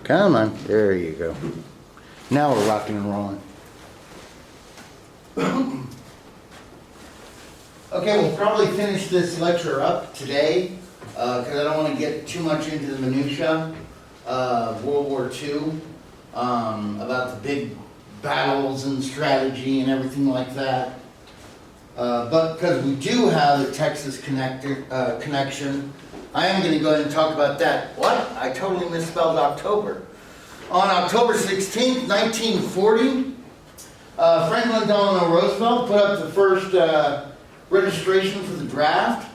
Come on, there you go. Now we're rocking and rolling. Okay, we'll probably finish this lecture up today, because I don't want to get too much into the minutia of World War II, about the big battles and strategy and everything like that. But because we do have a Texas connection, I am going to go ahead and talk about that. What? I totally misspelled October. On October 16th, 1940, Franklin Delano Roosevelt put up the first registration for the draft.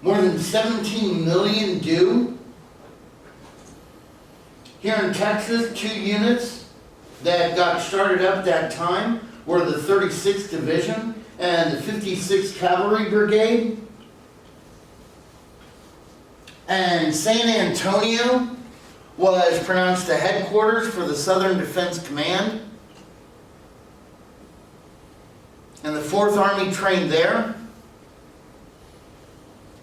More than 17 million due. Here in Texas, 2 units that got started up that time were the 36th Division and the 56th Cavalry Brigade. And San Antonio was pronounced the headquarters for the Southern Defense Command. And the 4th Army trained there,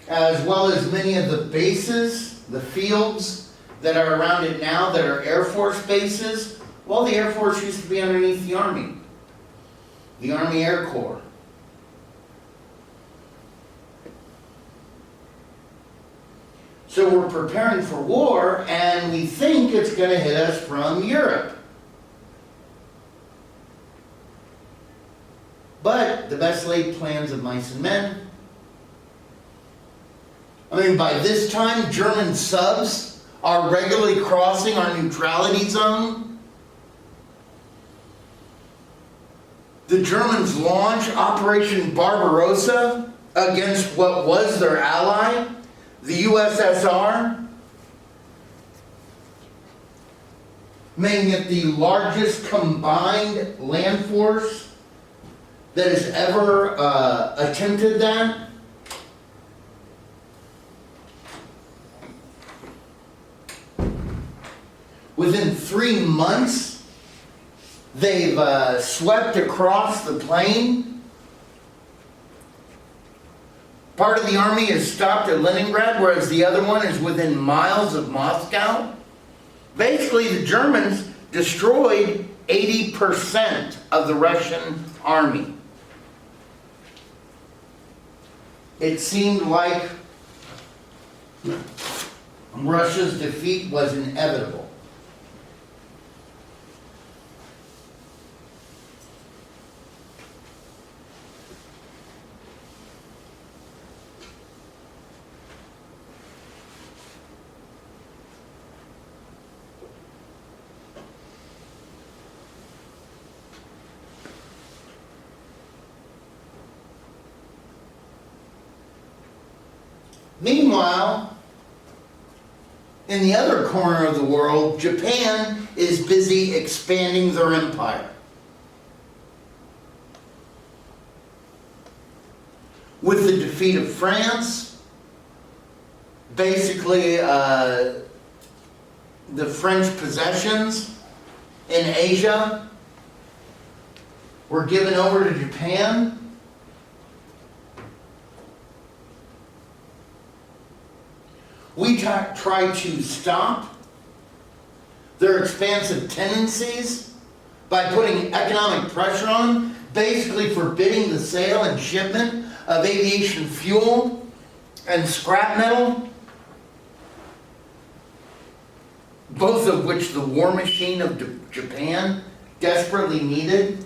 as well as many of the bases, the fields that are around it now that are Air Force bases. Well, the Air Force used to be underneath the Army Air Corps. So we're preparing for war, and we think it's going to hit us from Europe. But the best laid plans of mice and men. I mean, by this time, German subs are regularly crossing our neutrality zone. The Germans launch Operation Barbarossa against what was their ally, the USSR, making it the largest combined land force that has ever attempted that. Within 3 months, they've swept across the plain. Part of the army is stopped at Leningrad, whereas the other one is within miles of Moscow. Basically, the Germans destroyed 80% of the Russian army. It seemed like Russia's defeat was inevitable. Meanwhile, in the other corner of the world, Japan is busy expanding their empire. With the defeat of France, basically the French possessions in Asia were given over to Japan. We try to stop their expansive tendencies by putting economic pressure on, basically forbidding the sale and shipment of aviation fuel and scrap metal, both of which the war machine of Japan desperately needed.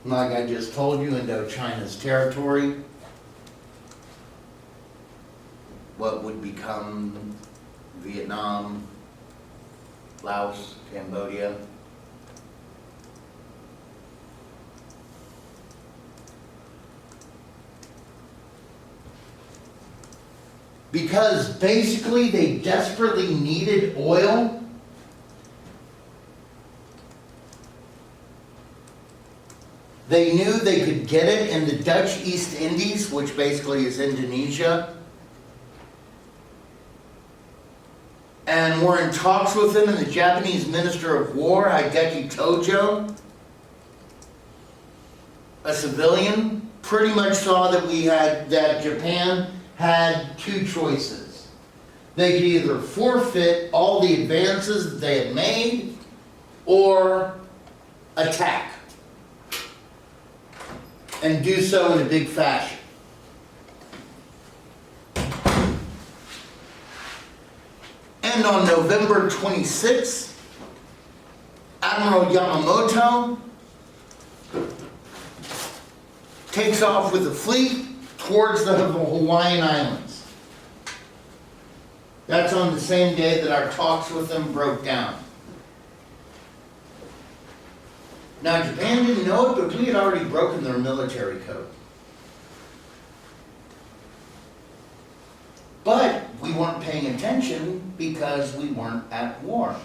Like I just told you, Indochina's territory, what would become Vietnam, Laos, Cambodia. because basically they desperately needed oil. They knew they could get it in the Dutch East Indies, which basically is Indonesia. And we're in talks with them, and the Japanese Minister of War, Hideki Tojo, a civilian, pretty much saw that Japan had two choices. They could either forfeit all the advances that they had made, or attack. And do so in a big fashion. And on November 26th, Admiral Yamamoto takes off with the fleet towards the Hawaiian Islands. That's on the same day that our talks with them broke down. Now, Japan didn't know it, but we had already broken their military code. But we weren't paying attention because we weren't at war.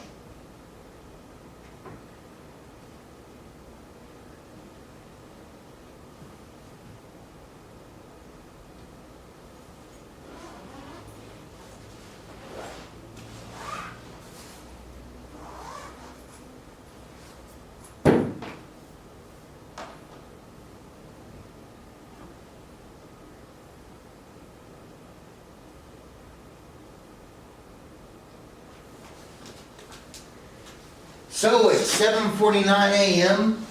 So at 7:49 a.m.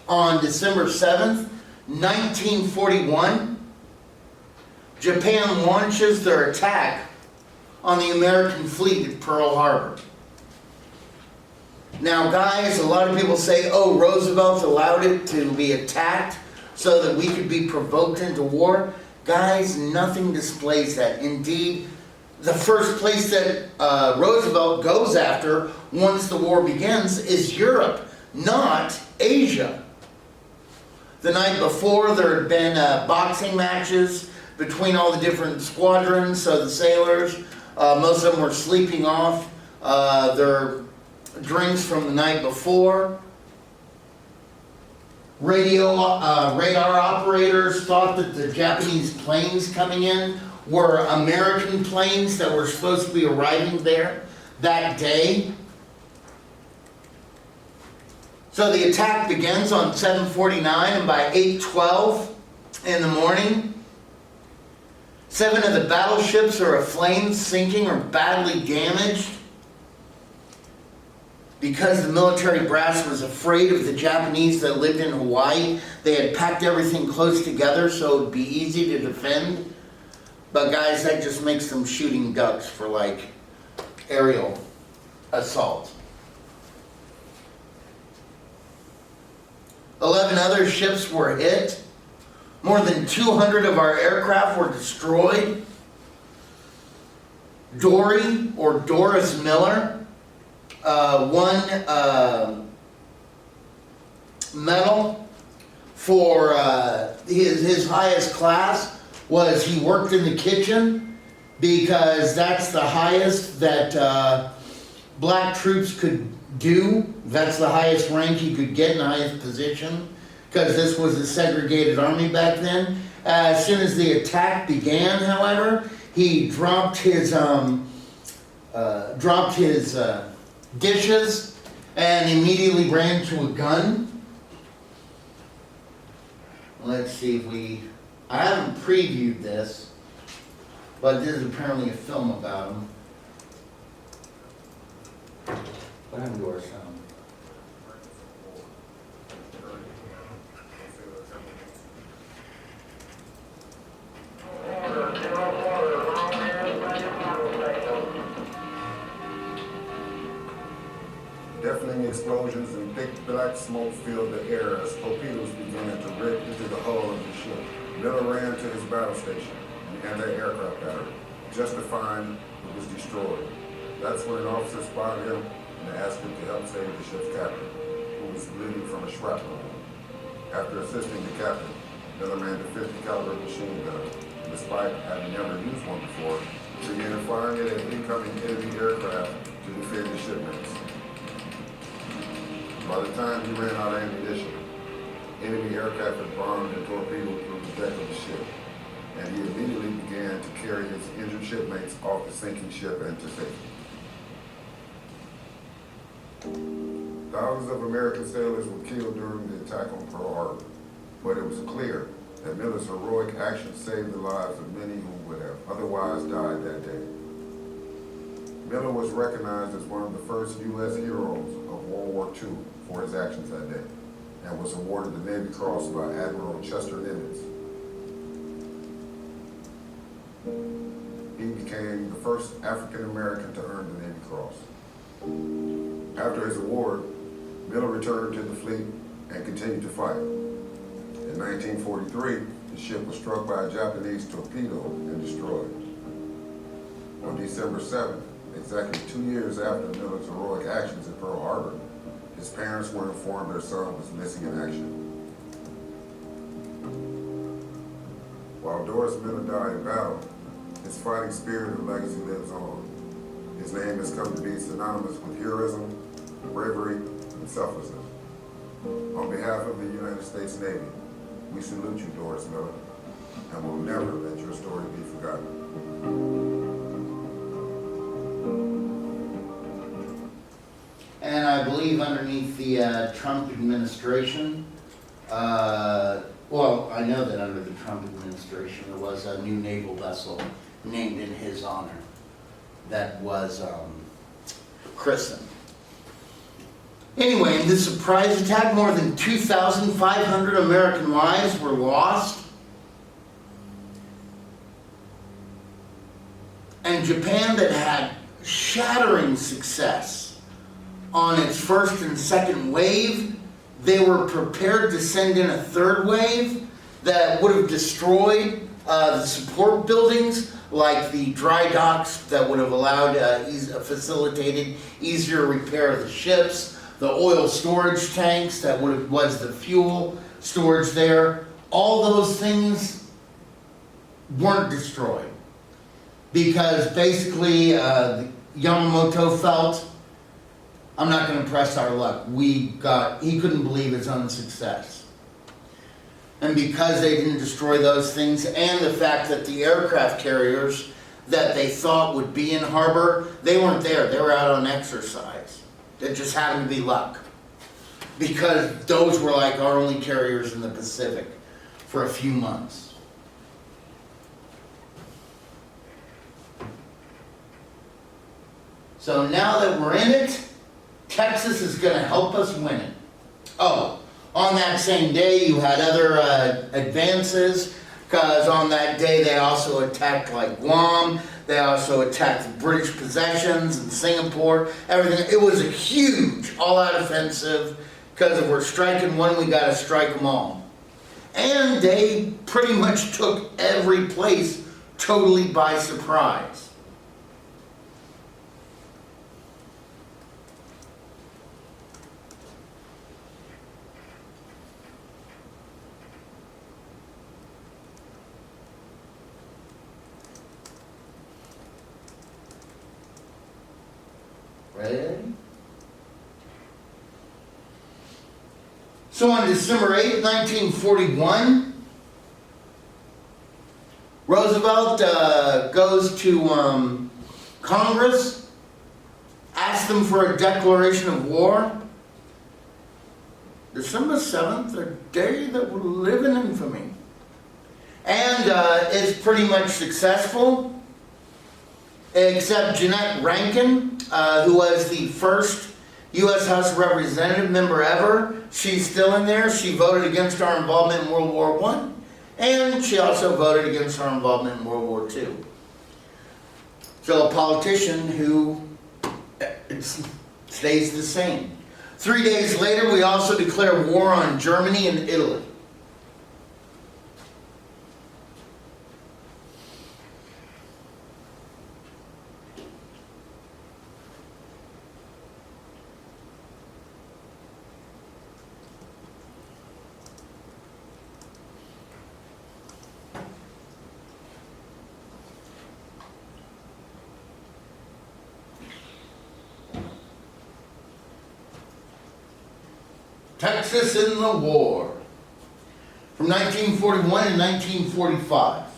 on December 7th, 1941, Japan launches their attack on the American fleet at Pearl Harbor. Now guys, a lot of people say, oh, Roosevelt allowed it to be attacked so that we could be provoked into war. Guys, nothing displays that. Indeed, the first place that Roosevelt goes after once the war begins is Europe, not Asia. The night before, there had been boxing matches between all the different squadrons, so the sailors, most of them were sleeping off their drinks from the night before. Radar operators thought that the Japanese planes coming in were American planes that were supposed to be arriving there that day. So the attack begins on 7:49, and by 8:12 in the morning, 7 of the battleships are aflame, sinking, or badly damaged. Because the military brass was afraid of the Japanese that lived in Hawaii, they had packed everything close together so it would be easy to defend. But guys, that just makes them shooting ducks for like aerial assault. 11 other ships were hit. More than 200 of our aircraft were destroyed. Dory, or Doris Miller, won medal for his highest class. Was he worked in the kitchen, because that's the highest that black troops could do. That's the highest rank he could get in the highest position, because this was a segregated army back then. As soon as the attack began, however, he dropped his dishes and immediately ran to a gun. Let's see if I haven't previewed this, but this is apparently a film about him. What happened to our sound? Deafening explosions and thick black smoke filled the air as torpedoes began to rip into the hull of the ship. Miller ran to his battle station, the anti-aircraft battery, just to find it was destroyed. That's when an officer spotted him and asked him to help save the ship's captain, who was bleeding from a shrapnel wound. After assisting the captain, Miller ran the .50 caliber machine gun and despite having never used one before, began firing it at incoming enemy aircraft to defend his shipmates. By the time he ran out of ammunition, enemy aircraft had bombed and torpedoed through the deck of the ship, and he immediately began to carry his injured shipmates off the sinking ship and to safety. Thousands of American sailors were killed during the attack on Pearl Harbor, but it was clear that Miller's heroic action saved the lives of many who would have otherwise died that day. Miller was recognized as one of the first U.S. heroes of World War II for his actions that day, and was awarded the Navy Cross by Admiral Chester Nimitz. He became the first African American to earn the Navy Cross. After his award, Miller returned to the fleet and continued to fight. In 1943, the ship was struck by a Japanese torpedo and destroyed. On December 7th, exactly 2 years after Miller's heroic actions at Pearl Harbor, his parents were informed their son was missing in action. While Doris Miller died in battle, his fighting spirit and legacy lives on. His name has come to be synonymous with heroism, bravery, and selflessness. On behalf of the United States Navy, we salute you, Doris Miller, and will never let your story be forgotten. And I believe underneath the Trump administration, well, I know that under the Trump administration there was a new naval vessel named in his honor that was christened. Anyway, in this surprise attack, more than 2,500 American lives were lost. And Japan, that had shattering success on its first and second wave, they were prepared to send in a third wave that would have destroyed the support buildings, like the dry docks that would have allowed, facilitated easier repair of the ships, the oil storage tanks that was the fuel storage there. All those things weren't destroyed because basically Yamamoto felt, I'm not going to press our luck. He couldn't believe his own success. And because they didn't destroy those things, and the fact that the aircraft carriers that they thought would be in harbor, they weren't there. They were out on exercise. It just happened to be luck. Because those were like our only carriers in the Pacific for a few months. So now that we're in it, Texas is going to help us win it. Oh, on that same day you had other advances, because on that day they also attacked like Guam, they also attacked the British possessions in Singapore, everything. It was a huge all-out offensive, because if we're striking one, we got to strike them all. And they pretty much took every place totally by surprise. Ready? So on December 8, 1941, Roosevelt goes to Congress, asks them for a declaration of war. December 7th, a day that will live in infamy. And it's pretty much successful, except Jeanette Rankin, who was the first U.S. House of Representative member ever. She's still in there. She voted against our involvement in World War I, and she also voted against our involvement in World War II. So a politician who stays the same. 3 days later, we also declare war on Germany and Italy. Texas in the War, from 1941 to 1945.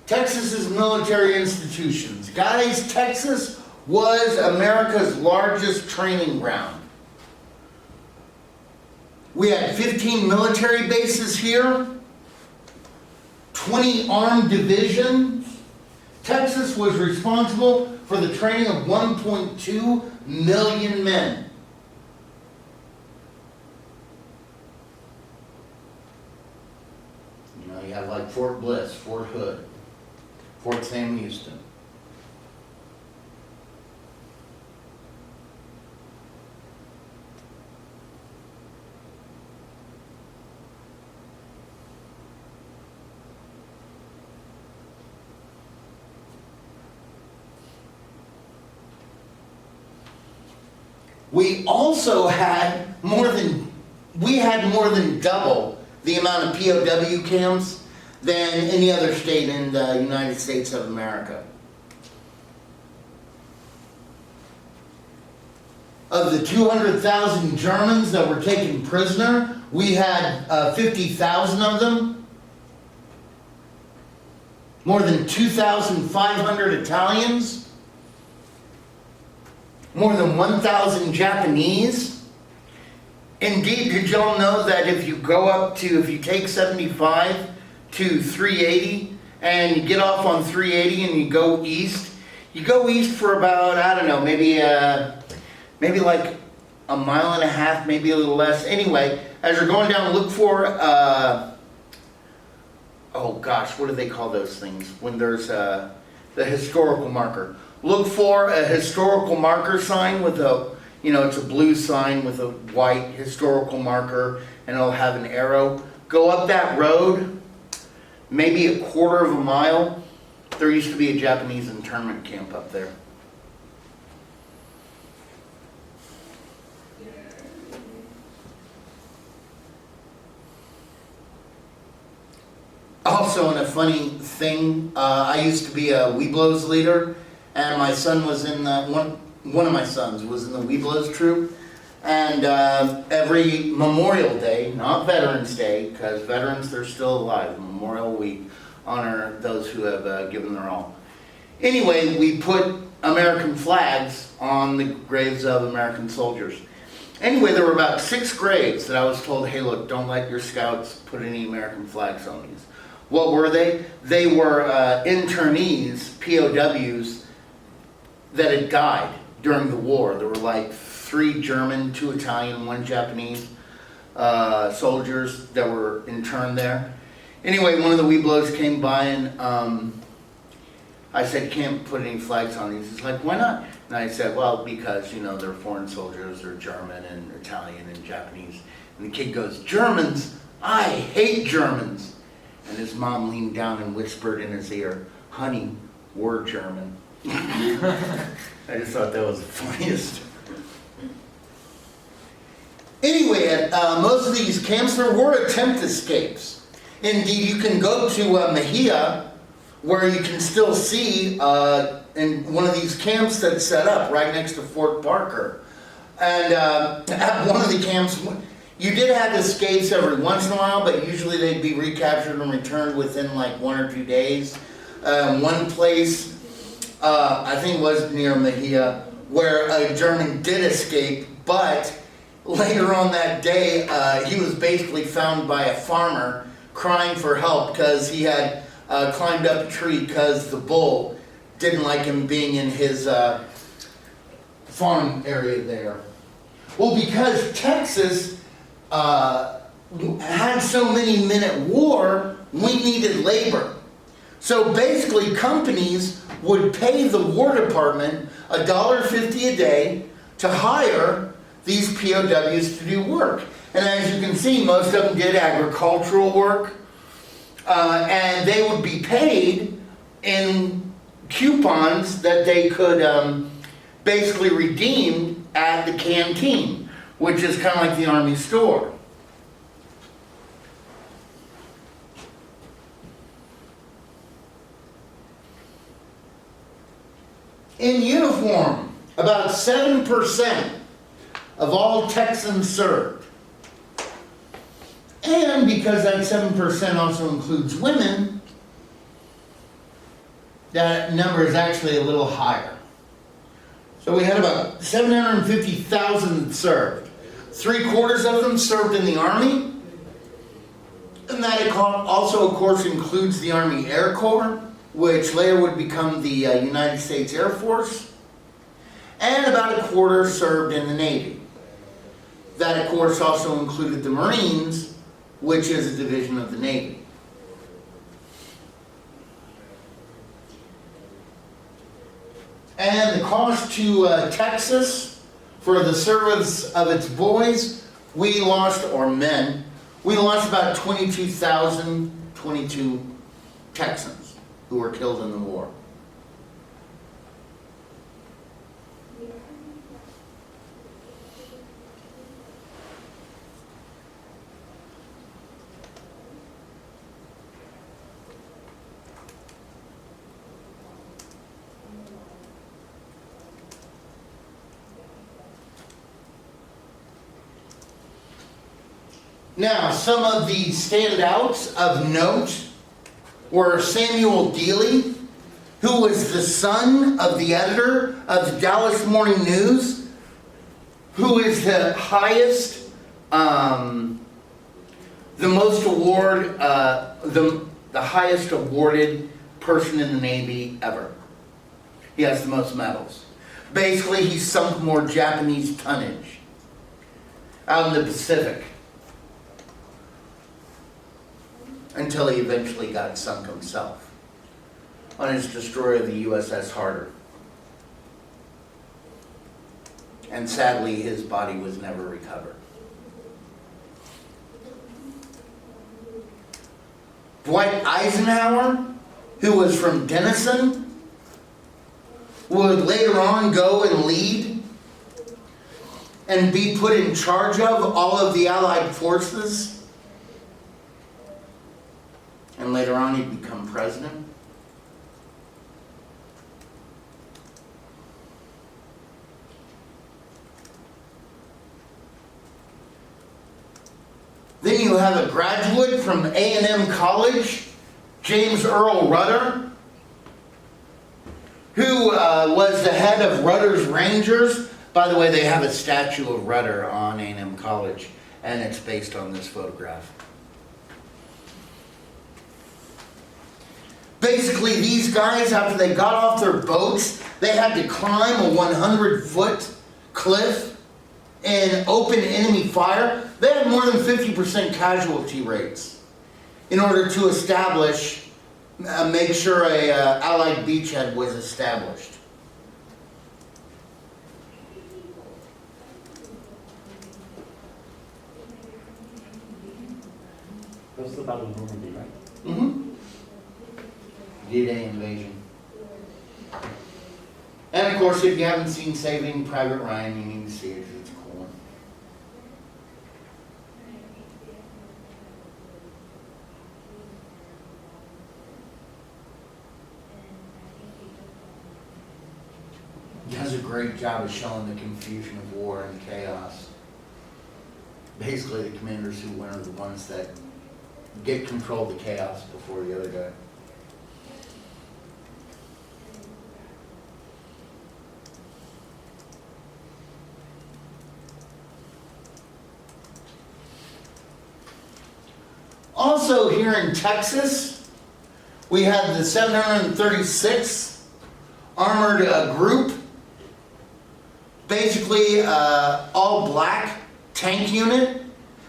Texas's military institutions. Guys, Texas was America's largest training ground. We had 15 military bases here, 20 armed divisions. Texas was responsible for the training of 1.2 million men. You know, you have like Fort Bliss, Fort Hood, Fort Sam Houston. We also had more than double the amount of POW camps than any other state in the United States of America. Of the 200,000 Germans that were taken prisoner, we had 50,000 of them. More than 2,500 Italians. More than 1,000 Japanese. Indeed, did y'all know that if you take 75 to 380 and you get off on 380 and you go east for about, I don't know, maybe like a mile and a half, maybe a little less. Anyway, as you're going down, look for, oh gosh, what do they call those things? When there's the historical marker. Look for a historical marker sign with a, it's a blue sign with a white historical marker, and it'll have an arrow. Go up that road, maybe a quarter of a mile. There used to be a Japanese internment camp up there. Also, in a funny thing, I used to be a Webelos leader, and my son was in one of my sons was in the Webelos troop. And every Memorial Day, not Veterans Day, because veterans, they're still alive. Memorial, we honor those who have given their all. Anyway, we put American flags on the graves of American soldiers. Anyway, there were about 6 graves that I was told, hey look, don't let your scouts put any American flags on these. What were they? They were internees, POWs, that had died during the war. There were like 3 German, 2 Italian, 1 Japanese soldiers that were interned there. Anyway, one of the Webelos came by and I said, you can't put any flags on these. He's like, why not? And I said, well, because, they're foreign soldiers, they're German and Italian and Japanese. And the kid goes, Germans? I hate Germans. And his mom leaned down and whispered in his ear, honey, we're German. I just thought that was the funniest. Anyway, at most of these camps, there were attempt escapes. Indeed, you can go to Mejia, where you can still see in one of these camps that's set up right next to Fort Parker. And at one of the camps, you did have escapes every once in a while, but usually they'd be recaptured and returned within like 1 or 2 days. One place, I think was near Mejia, where a German did escape, but later on that day, he was basically found by a farmer crying for help because he had climbed up a tree because the bull didn't like him being in his farm area there. Well, because Texas had so many men at war, we needed labor. So basically, companies would pay the War Department $1.50 a day to hire these POWs to do work. And as you can see, most of them did agricultural work. and they would be paid in coupons that they could basically redeem at the canteen, which is kind of like the Army store. In uniform, about 7% of all Texans served. And because that 7% also includes women, that number is actually a little higher. So we had about 750,000 that served. 3/4 of them served in the Army. And that also, of course, includes the Army Air Corps, which later would become the United States Air Force. And about 1/4 served in the Navy. That, of course, also included the Marines, which is a division of the Navy. And the cost to Texas for the service of its boys, we lost, or men, we lost about 22 Texans who were killed in the war. Now, some of the standouts of note were Samuel Dealey, who was the son of the editor of the Dallas Morning News, who is the highest, the highest awarded person in the Navy ever. He has the most medals. Basically, he sunk more Japanese tonnage out in the Pacific until he eventually got sunk himself on his destroyer, the USS Harder. And sadly, his body was never recovered. Dwight Eisenhower, who was from Denison, would later on go and lead and be put in charge of all of the Allied forces. And later on, he'd become president. Then you have a graduate from A&M College, James Earl Rudder, who was the head of Rudder's Rangers. By the way, they have a statue of Rudder on A&M College, and it's based on this photograph. Basically, these guys, after they got off their boats, they had to climb a 100-foot cliff in open enemy fire. They had more than 50% casualty rates in order to establish, make sure a Allied beachhead was established. That's the Battle of Normandy, right? Mm-hmm. D-Day invasion. And of course, if you haven't seen Saving Private Ryan, you need to see it. It's cool. He does a great job of showing the confusion of war and chaos. Basically, the commanders who win are the ones that get control of the chaos before the other guy. Also here in Texas, we had the 736th Armored Group, basically all black tank unit.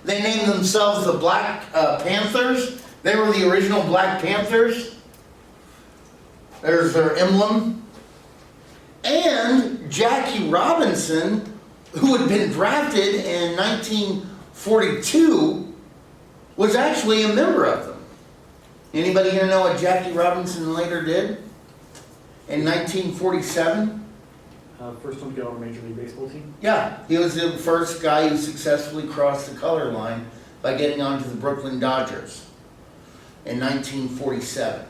They named themselves the Black Panthers. They were the original Black Panthers. There's their emblem. And Jackie Robinson, who had been drafted in 1942, was actually a member of them. Anybody here know what Jackie Robinson later did? In 1947? First one to get on a Major League Baseball team? Yeah, he was the first guy who successfully crossed the color line by getting onto the Brooklyn Dodgers in 1947.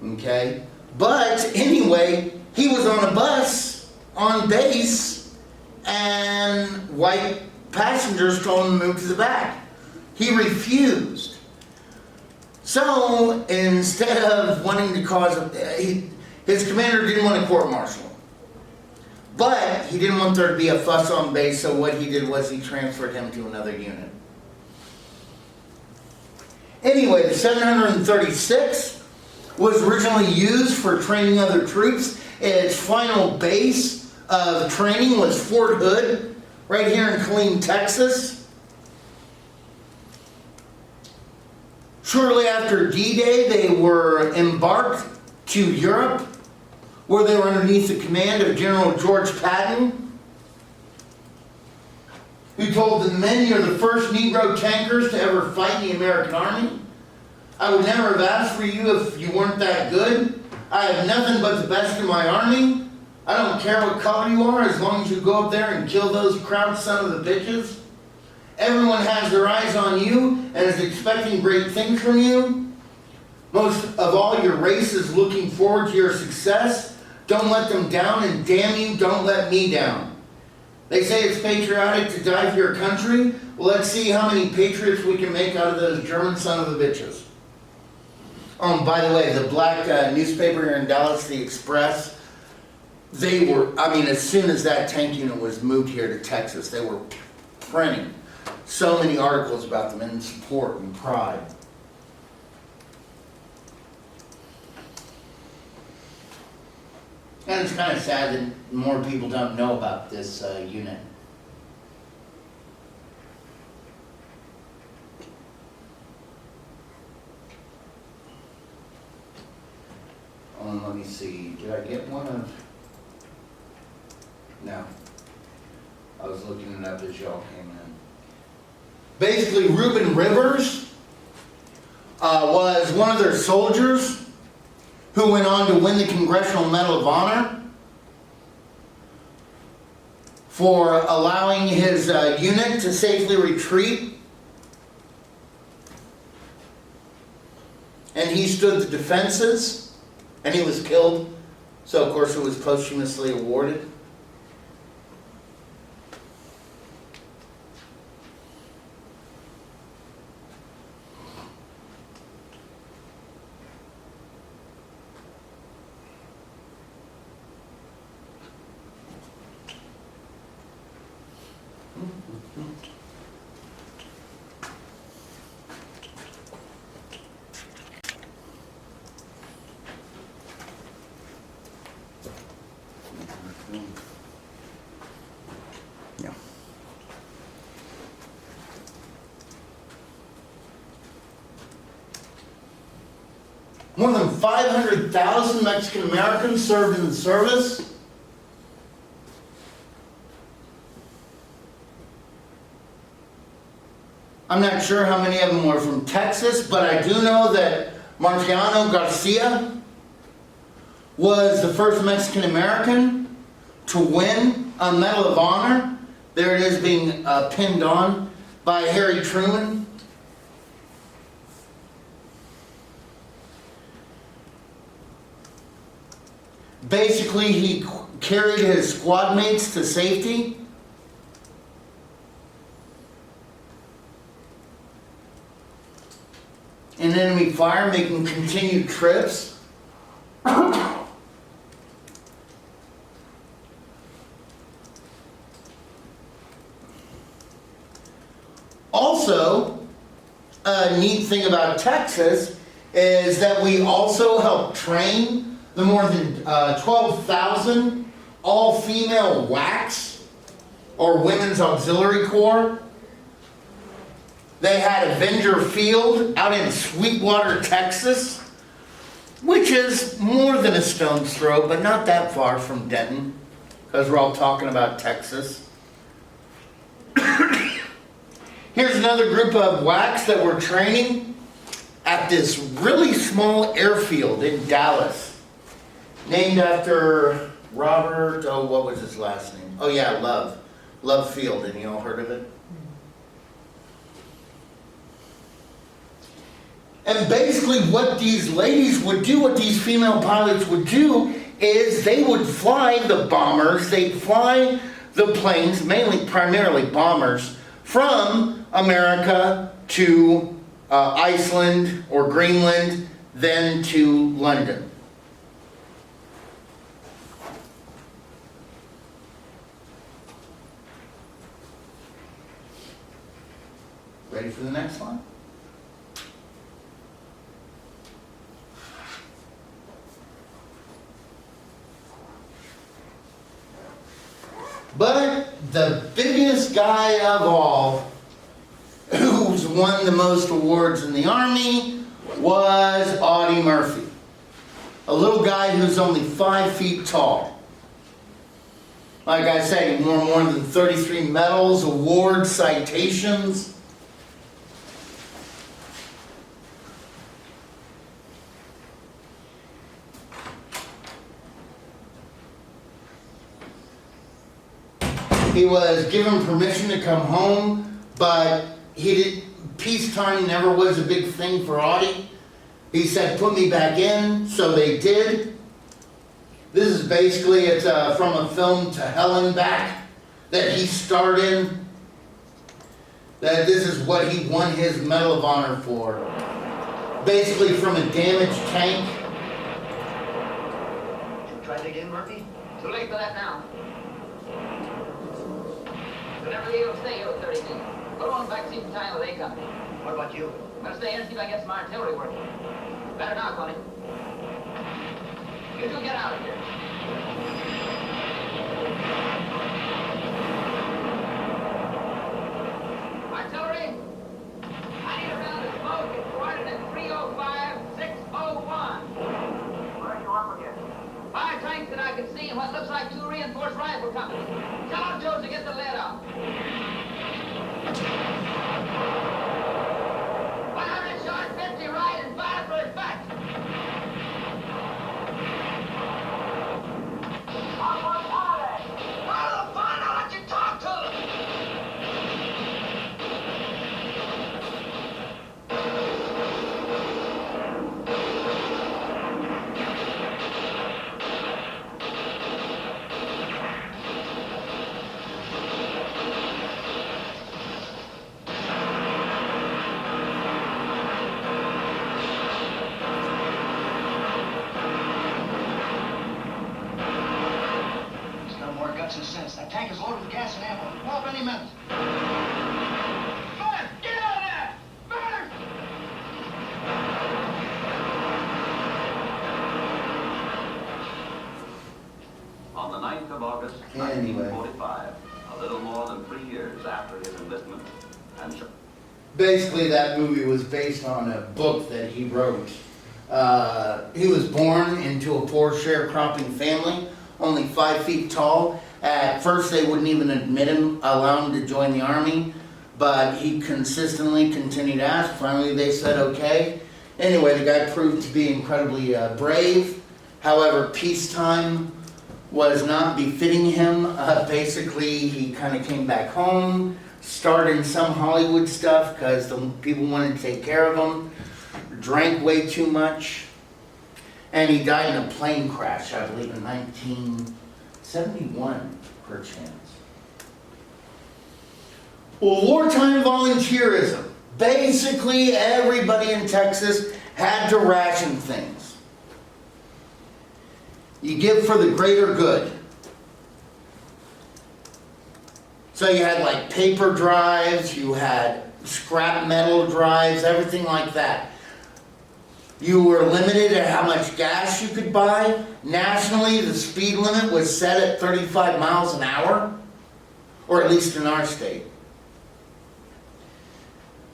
Okay? But anyway, he was on a bus on base and white passengers told him to move to the back. He refused. So instead of wanting to cause his commander didn't want a court-martial. But he didn't want there to be a fuss on base, so what he did was he transferred him to another unit. Anyway, the 736 was originally used for training other troops. Its final base of training was Fort Hood, right here in Killeen, Texas. Shortly after D-Day, they were embarked to Europe, where they were underneath the command of General George Patton, who told the men, "You're the first Negro tankers to ever fight in the American Army. I would never have asked for you if you weren't that good. I have nothing but the best in my army. I don't care what color you are, as long as you go up there and kill those crowd son of the bitches. Everyone has their eyes on you and is expecting great things from you. Most of all, your race is looking forward to your success. Don't let them down, and damn you, don't let me down. They say it's patriotic to die for your country. Well, let's see how many patriots we can make out of those German son of the bitches." By the way, the black newspaper here in Dallas, the Express, they were, as soon as that tank unit was moved here to Texas, they were printing so many articles about them in support and pride. And it's kind of sad that more people don't know about this unit. Let me see, did I get one of? No. I was looking it up as y'all came in. Basically, Reuben Rivers was one of their soldiers who went on to win the Congressional Medal of Honor for allowing his unit to safely retreat. And he stood the defenses, and he was killed. So, of course, it was posthumously awarded. Yeah. More than 500,000 Mexican Americans served in the service. I'm not sure how many of them were from Texas, but I do know that Marciano Garcia was the first Mexican American to win a Medal of Honor. There it is being pinned on by Harry Truman. Basically, he carried his squad mates to safety. In enemy fire, making continued trips. Also, a neat thing about Texas is that we also help train the more than 12,000 all-female WACs, or Women's Auxiliary Corps. They had Avenger Field out in Sweetwater, Texas, which is more than a stone's throw, but not that far from Denton, because we're all talking about Texas. Here's another group of WACs that we're training. at this really small airfield in Dallas, named after Robert, oh, what was his last name? Oh yeah, Love Field. Any y'all heard of it? And basically what these ladies would do, what these female pilots would do, is they would fly the bombers, they'd fly the planes, primarily bombers, from America to Iceland or Greenland, then to London. Ready for the next one? But the biggest guy of all, who's won the most awards in the Army, was Audie Murphy. A little guy who's only 5 feet tall. Like I said, he won more than 33 medals, awards, citations. He was given permission to come home, but peacetime never was a big thing for Audie. He said, put me back in, so they did. This is basically, it's from a film, To Hell and Back, that he starred in. That this is what he won his Medal of Honor for. Basically from a damaged tank. You tried it again, Murphy? Too late for that now. Whenever you'll stay here with 30 men. Go on back, see the time of the A company. What about you? I'm gonna stay here and see if I can get some artillery working. Better knock on it. You two get out of here. Artillery? I need a round of smoke. It's coordinate 305-601. Where are you up again? 5 tanks that I can see and what looks like 2 reinforced rifle companies. Tell them, Joe, to get the lead out. 100 short, 50 right, and 5 for his back. Follow the fun, I'll let you talk to them. That tank is loaded with gas and ammo. It'll blow up any minute. Burn! Get out of there! Burn! On the 9th of August, Anyway. 1945, a little more than 3 years after his enlistment, and Basically, that movie was based on a book that he wrote. He was born into a poor sharecropping family, only 5 feet tall. At first, they wouldn't even admit him, allow him to join the Army, but he consistently continued to ask. Finally, they said okay. Anyway, the guy proved to be incredibly brave. However, peacetime was not befitting him. Basically, he kind of came back home, starred in some Hollywood stuff because the people wanted to take care of him, drank way too much, and he died in a plane crash, I believe, in 1971, perchance. Well, wartime volunteerism. Basically, everybody in Texas had to ration things. You give for the greater good. So you had like paper drives, you had scrap metal drives, everything like that. You were limited at how much gas you could buy. Nationally, the speed limit was set at 35 miles an hour, or at least in our state.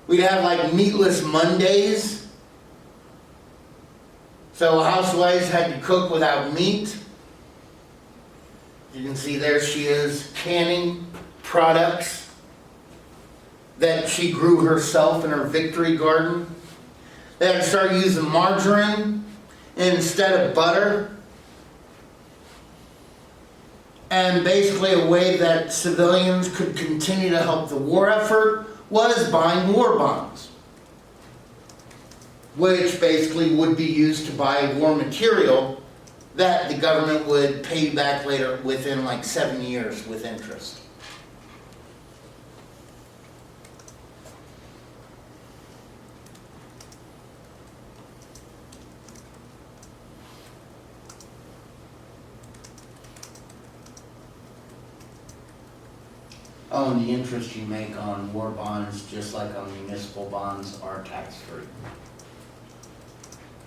We'd have like meatless Mondays. So housewives had to cook without meat. You can see there she is canning products that she grew herself in her victory garden. They had to start using margarine instead of butter. And basically a way that civilians could continue to help the war effort was buying war bonds, which basically would be used to buy war material that the government would pay you back later within like 7 years with interest. Oh, and the interest you make on war bonds, just like on municipal bonds, are tax-free.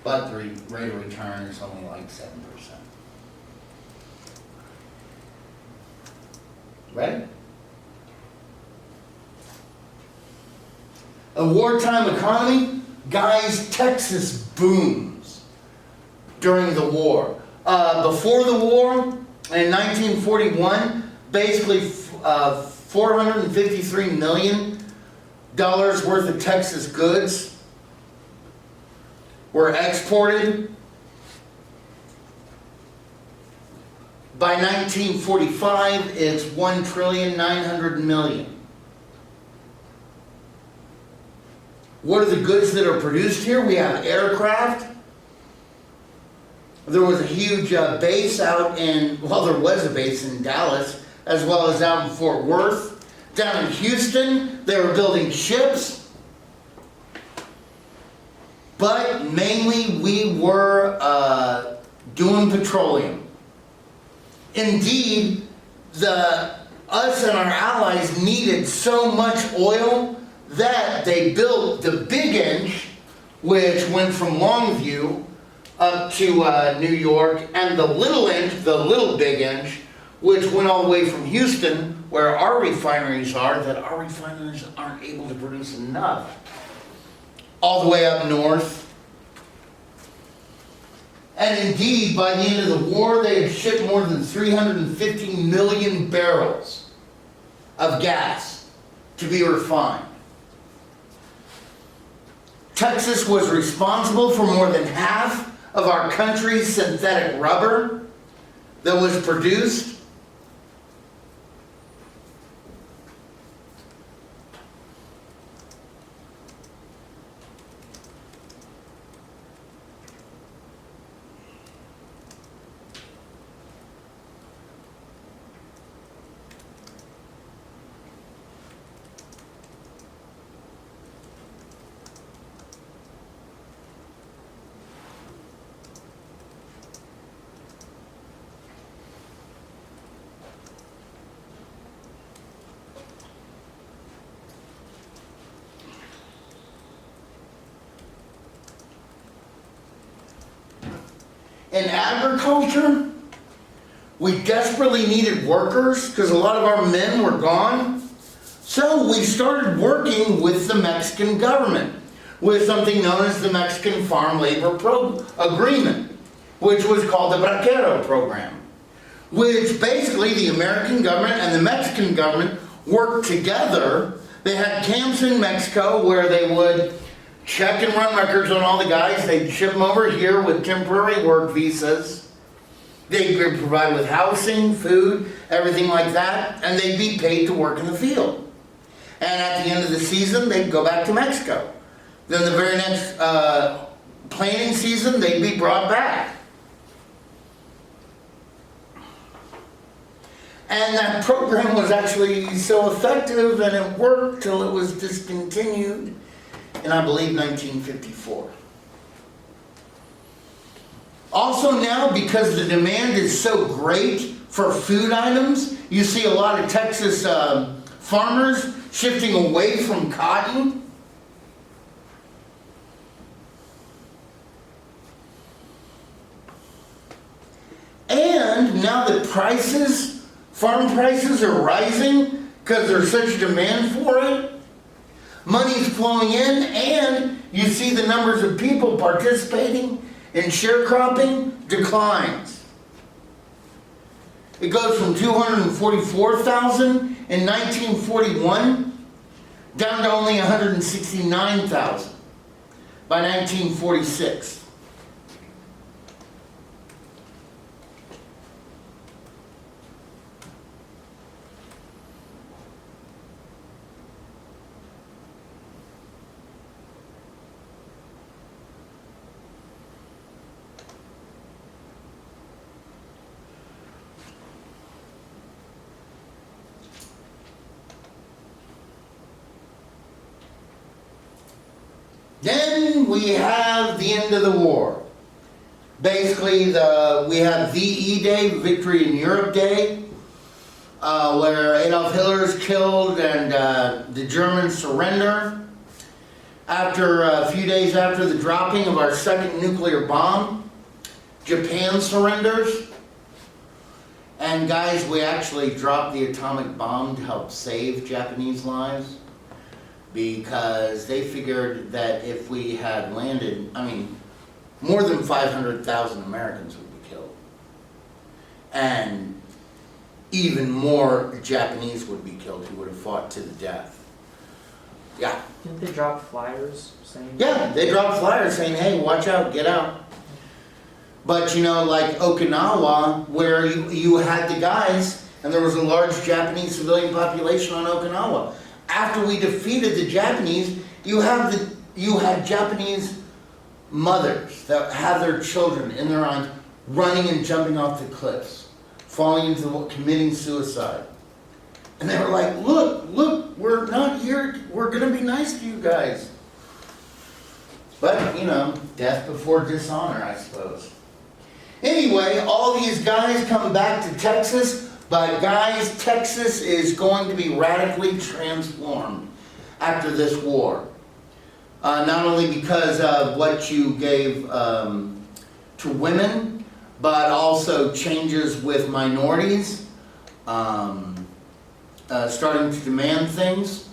But the rate of return is only like 7%. Ready? A wartime economy, guys, Texas booms during the war. Before the war, in 1941, basically $453 million worth of Texas goods were exported. By 1945, it's $1,900,000,000. What are the goods that are produced here? We have aircraft. There was a huge base out in, well, there was a base in Dallas, as well as out in Fort Worth. Down in Houston, they were building ships. But mainly we were doing petroleum. Indeed, us and our allies needed so much oil that they built the Big Inch, which went from Longview up to New York, and the Little Inch, the Little Big Inch, which went all the way from Houston, where our refineries are, that our refineries aren't able to produce enough, all the way up north. And indeed, by the end of the war, they had shipped more than 350 million barrels of gas to be refined. Texas was responsible for more than half of our country's synthetic rubber that was produced. In agriculture, we desperately needed workers because a lot of our men were gone. So we started working with the Mexican government with something known as the Mexican Farm Labor Agreement, which was called the Braquero Program, which basically the American government and the Mexican government worked together. They had camps in Mexico where they would check and run records on all the guys. They'd ship them over here with temporary work visas. They'd be provided with housing, food, everything like that, and they'd be paid to work in the field. And at the end of the season, they'd go back to Mexico. Then the very next planting season, they'd be brought back. And that program was actually so effective, and it worked till it was discontinued in, I believe, 1954. Also now, because the demand is so great for food items, you see a lot of Texas farmers shifting away from cotton. And now that farm prices are rising because there's such demand for it, money's flowing in, and you see the numbers of people participating in sharecropping declines. It goes from 244,000 in 1941 down to only 169,000 by by 1946. Then we have the end of the war. Basically, we have VE Day, Victory in Europe Day, where Adolf Hitler is killed and the Germans surrender. After a few days after the dropping of our second nuclear bomb, Japan surrenders. And guys, we actually dropped the atomic bomb to help save Japanese lives, because they figured that if we had landed, more than 500,000 Americans would be killed. And even more Japanese would be killed who would have fought to the death. Yeah. Didn't they drop flyers saying? Yeah, they dropped flyers saying, hey, watch out, get out. But like Okinawa, where you had the guys, and there was a large Japanese civilian population on Okinawa. After we defeated the Japanese, you had Japanese mothers that have their children in their arms running and jumping off the cliffs, falling committing suicide. And they were like, look, we're not here, we're going to be nice to you guys. But, death before dishonor, I suppose. Anyway, all these guys come back to Texas, but guys, Texas is going to be radically transformed after this war. Not only because of what you gave to women, but also changes with minorities, starting to demand things,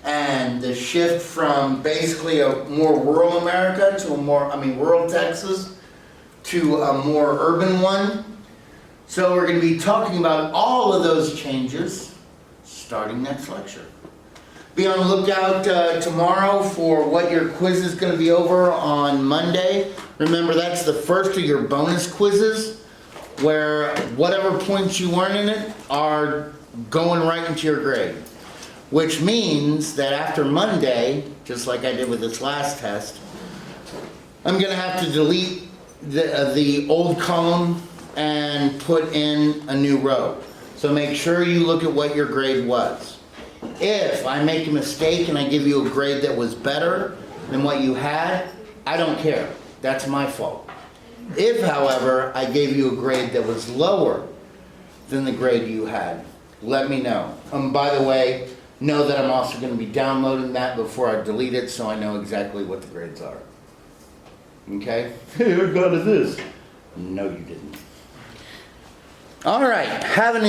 and the shift from basically a more rural America to rural Texas to a more urban one. So we're going to be talking about all of those changes starting next lecture. Be on the lookout tomorrow for what your quiz is going to be over on Monday. Remember, that's the first of your bonus quizzes, where whatever points you earn in it are going right into your grade. Which means that after Monday, just like I did with this last test, I'm going to have to delete the old column and put in a new row. So make sure you look at what your grade was. If I make a mistake and I give you a grade that was better than what you had, I don't care. That's my fault. If, however, I gave you a grade that was lower than the grade you had, let me know. By the way, know that I'm also going to be downloading that before I delete it, so I know exactly what the grades are. Okay? Hey, I got this. No, you didn't. All right. Have an